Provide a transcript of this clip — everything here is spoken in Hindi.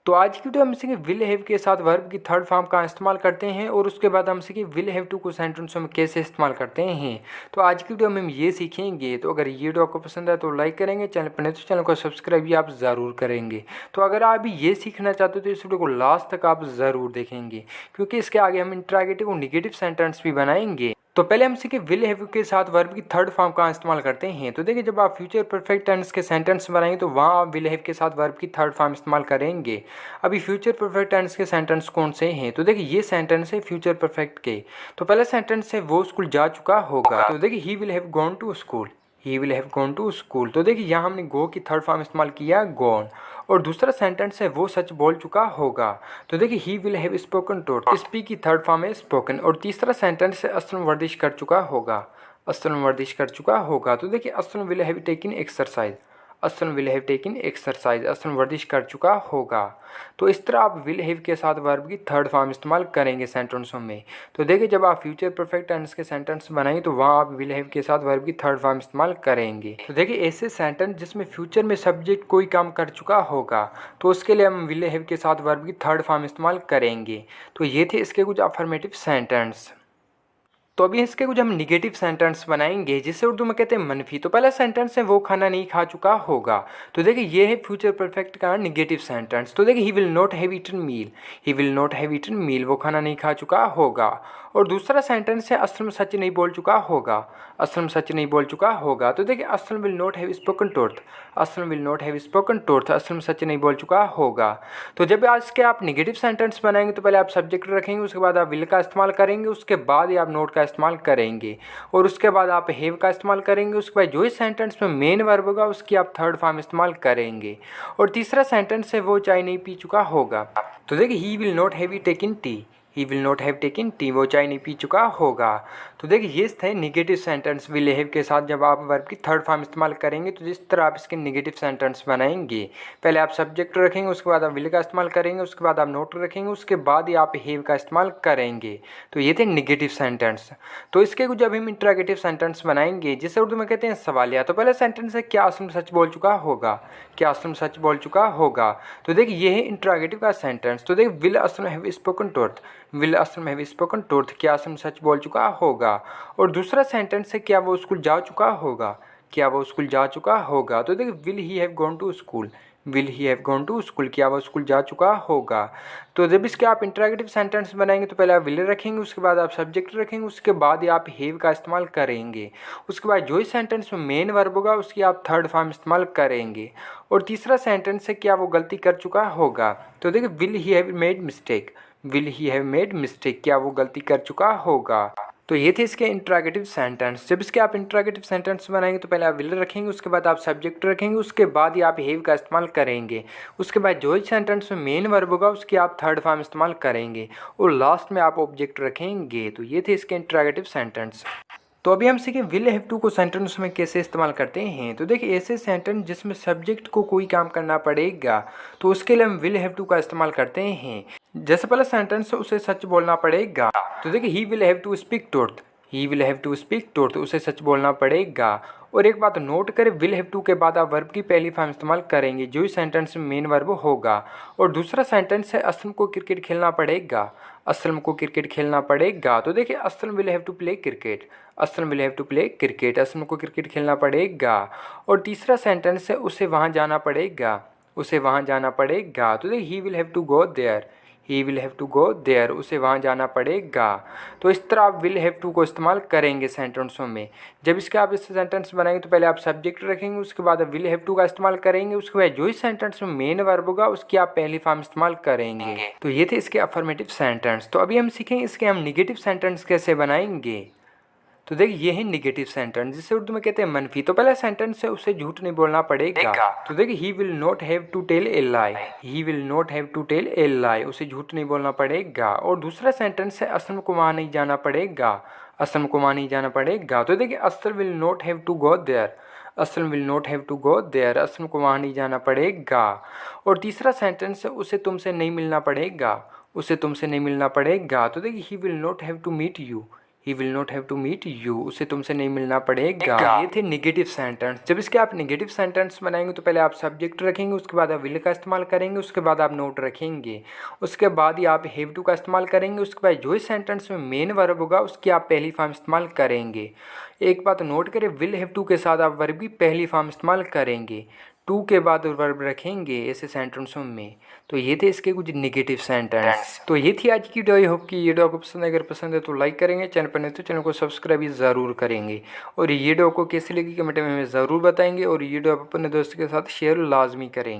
तो आज की वीडियो हम सीखेंगे विल हैव के साथ वर्ब की थर्ड फॉर्म का इस्तेमाल करते हैं और उसके बाद हम सीखेंगे विल हैव टू को सेंटेंसों में कैसे इस्तेमाल करते हैं। तो आज की वीडियो में हम ये सीखेंगे। तो अगर ये वीडियो आपको पसंद है तो लाइक करेंगे, चैनल पर नहीं तो चैनल को सब्सक्राइब भी आप ज़रूर करेंगे। तो अगर आप भी ये सीखना चाहते हो तो इस वीडियो को लास्ट तक आप ज़रूर देखेंगे, क्योंकि इसके आगे हम इंट्रागेटिव और निगेटिव सेंटेंस भी बनाएंगे। तो पहले हम सीखे विल हैव के साथ वर्ब की थर्ड फॉर्म का इस्तेमाल करते हैं। तो देखिए, जब आप फ्यूचर परफेक्ट टेंस के सेंटेंस बनाएंगे तो वहाँ आप विल हैव के साथ वर्ब की थर्ड फॉर्म इस्तेमाल करेंगे। अभी फ्यूचर परफेक्ट टेंस के सेंटेंस कौन से हैं? तो देखिए, ये सेंटेंस है फ्यूचर परफेक्ट के। तो पहला सेंटेंस है वो स्कूल जा चुका होगा। तो देखिए, he will have gone to school. He will have gone to school. तो देखिए, यहाँ हमने गो की थर्ड फॉर्म इस्तेमाल किया गॉन। और दूसरा सेंटेंस है वो सच बोल चुका होगा। तो देखिए, he will have spoken truth. Speak की थर्ड फॉर्म है स्पोकन। और तीसरा सेंटेंस है असलन वर्जिश कर चुका होगा। असलन वर्जिश कर चुका होगा। तो देखिए, Aslan will have taken exercise. Aslan will have taken exercise, Aslan वर्जिश कर चुका होगा। तो इस तरह आप विल हैव के साथ वर्ब की थर्ड फॉर्म इस्तेमाल करेंगे सेंटेंसों में। तो देखिए, जब आप फ्यूचर परफेक्ट टेंस के सेंटेंस बनाएंगे तो वहाँ आप विल हैव के साथ वर्ब की थर्ड फॉर्म इस्तेमाल करेंगे। तो देखिए, ऐसे सेंटेंस जिसमें फ्यूचर में सब्जेक्ट कोई काम कर चुका होगा तो उसके लिए हम विल हैव के साथ वर्ब की थर्ड फॉर्म इस्तेमाल करेंगे। तो ये थे इसके कुछ अफर्मेटिव सेंटेंस। तो अभी इसके कुछ हम निगेटिव सेंटेंस बनाएंगे, जिसे उर्दू में कहते हैं मनफी। तो पहला सेंटेंस है वो खाना नहीं खा चुका होगा। तो देखिए, ये है फ्यूचर परफेक्ट का निगेटिव सेंटेंस। तो देखिए, he will not have eaten meal. He will not have eaten meal, वो खाना नहीं खा चुका होगा। और दूसरा सेंटेंस है असलम सच नहीं बोल चुका होगा। असलम सच नहीं बोल चुका होगा। तो देखिए, Aslam will not have spoken truth. Aslam will not have spoken truth, Aslam सच नहीं बोल चुका होगा। तो जब आज के आप निगेटिव सेंटेंस बनाएंगे तो पहले आप सब्जेक्ट रखेंगे, उसके बाद आप विल का इस्तेमाल करेंगे, उसके बाद ही आप नोट का इस्तेमाल करेंगे, और उसके बाद आप हैव का इस्तेमाल करेंगे। उसके बाद जो इस सेंटेंस में मेन वर्ब होगा उसकी आप थर्ड फॉर्म इस्तेमाल करेंगे। और तीसरा सेंटेंस है वो चाय नहीं पी चुका होगा। तो देखिए, he will not have taken T. He will not have taken T, वो चाय नहीं पी चुका होगा। तो देखिए, ये थे निगेटिव सेंटेंस विल हैव के साथ जब आप वर्ब की थर्ड फॉर्म इस्तेमाल करेंगे। तो जिस तरह आप इसके निगेटिव सेंटेंस बनाएंगे, पहले आप सब्जेक्ट रखेंगे, उसके बाद आप विल का इस्तेमाल करेंगे, उसके बाद आप नोट रखेंगे, उसके बाद ही आप हैव का इस्तेमाल करेंगे। तो ये थे निगेटिव सेंटेंस। तो इसके कुछ जब हम इंट्रागेटिव सेंटेंस बनाएंगे, जिसे उर्दू में कहते हैं सवालिया। तो पहला सेंटेंस है क्या असलम सच बोल चुका होगा। क्या असलम सच बोल चुका होगा। तो देखिए, ये है इंट्रागेटिव का सेंटेंस। तो देखिए, will Aslam have spoken truth. Will Aslam have spoken truth, क्या असलम सच बोल चुका होगा। और दूसरा सेंटेंस है क्या वो स्कूल जा चुका होगा। क्या वो स्कूल जा चुका होगा। तो देखिए, will he have gone to school. Will he have gone to school, क्या वो स्कूल जा चुका होगा। तो जब इसके आप इंट्रागेटिव सेंटेंस बनाएंगे तो पहले आप विल रखेंगे, उसके बाद आप सब्जेक्ट रखेंगे, उसके बाद ही आप हैव का इस्तेमाल करेंगे। उसके बाद जो इस सेंटेंस में मेन वर्ब होगा उसकी आप थर्ड फॉर्म इस्तेमाल करेंगे। और तीसरा सेंटेंस है क्या वो गलती कर चुका होगा। तो देखिए, will he have made mistake. Will he have made mistake, क्या वो गलती कर चुका होगा। तो ये थे इसके इंट्रागेटिव सेंटेंस। जब इसके आप इंट्रागेटिव सेंटेंस बनाएंगे तो पहले आप विल रखेंगे, उसके बाद आप सब्जेक्ट रखेंगे, उसके बाद ही आप हैव का इस्तेमाल करेंगे। उसके बाद जो ही सेंटेंस में मेन वर्ब होगा उसकी आप थर्ड फॉर्म इस्तेमाल करेंगे, और लास्ट में आप ऑब्जेक्ट रखेंगे। तो ये थे इसके इंट्रागेटिव सेंटेंस। तो अभी हम सीखें विल हैव टू को सेंटेंस में कैसे इस्तेमाल करते हैं। तो देखिए, ऐसे सेंटेंस जिसमें सब्जेक्ट को कोई काम करना पड़ेगा तो उसके लिए हम विल हैव टू का इस्तेमाल करते हैं। जैसे पहला सेंटेंस है उसे सच बोलना पड़ेगा। तो देखिए, he will have to speak truth. He will have to speak truth, उसे सच बोलना पड़ेगा। और एक बात नोट करें, विल हैव टू के बाद आप वर्ब की पहली फॉर्म इस्तेमाल करेंगे जो इस सेंटेंस में मेन वर्ब होगा। और दूसरा सेंटेंस है असलम को क्रिकेट खेलना पड़ेगा। असलम को क्रिकेट खेलना पड़ेगा। तो देखिए, Aslam will have to play cricket. Aslam will have to play cricket, Aslam को क्रिकेट खेलना पड़ेगा। और तीसरा सेंटेंस है उसे वहाँ जाना पड़ेगा। उसे वहाँ जाना पड़ेगा। तो देखिए, he will have to go there. He will have to go there, उसे वहाँ जाना पड़ेगा। तो इस तरह आप विल हैव टू को इस्तेमाल करेंगे सेंटेंसों में। जब इसके आप इस सेंटेंस बनाएंगे तो पहले आप सब्जेक्ट रखेंगे, उसके बाद आप विल हैव टू का इस्तेमाल करेंगे, उसके बाद जो इस सेंटेंस में मेन वर्ब होगा उसकी आप पहली फॉर्म इस्तेमाल करेंगे। तो ये थे इसके अफर्मेटिव सेंटेंस। तो अभी हम सीखेंगे इसके हम निगेटिव सेंटेंस कैसे बनाएंगे। तो देखिए, ये है निगेटिव सेंटेंस जिसे उर्दू में कहते हैं मनफी। तो पहला सेंटेंस है उसे झूठ नहीं बोलना पड़ेगा। तो देखिए, he will not have to tell a lie. He will not have to tell a lie, उसे झूठ नहीं बोलना पड़ेगा। और दूसरा सेंटेंस है असलम को वहाँ नहीं जाना पड़ेगा। असलम को वहाँ नहीं जाना पड़ेगा। तो देखिए, Aslam will not have to go there. Aslam will not have to go there, Aslam को वहाँ नहीं जाना पड़ेगा। और तीसरा सेंटेंस है उसे तुमसे नहीं मिलना पड़ेगा। उसे तुमसे नहीं मिलना पड़ेगा। तो देखिए, he will not have to meet you. He will not have to meet you, उसे तुमसे नहीं मिलना पड़ेगा। ये थे नेगेटिव सेंटेंस। जब इसके आप नेगेटिव सेंटेंस बनाएंगे तो पहले आप सब्जेक्ट रखेंगे, उसके बाद आप विल का इस्तेमाल करेंगे, उसके बाद आप नोट रखेंगे, उसके बाद ही आप हैव टू का इस्तेमाल करेंगे, उसके बाद जो इस सेंटेंस में मेन वर्ब होगा उसकी आप पहली फॉर्म इस्तेमाल करेंगे। एक बात नोट करें, विल हैव टू के साथ आप वर्ब की पहली फॉर्म इस्तेमाल करेंगे, टू के बाद वर्ब रखेंगे ऐसे सेंटेंसों में। तो ये थे इसके कुछ नेगेटिव सेंटेंस। तो ये थी आज की वीडियो। आई होप कि ये वीडियो आपको पसंद है। अगर पसंद है तो लाइक करेंगे, चैनल पर नहीं तो चैनल को सब्सक्राइब भी ज़रूर करेंगे, और ये वीडियो को कैसी लगी कमेंट में हमें ज़रूर बताएंगे, और ये वीडियो आप अपने दोस्त के साथ शेयर लाजमी करेंगे।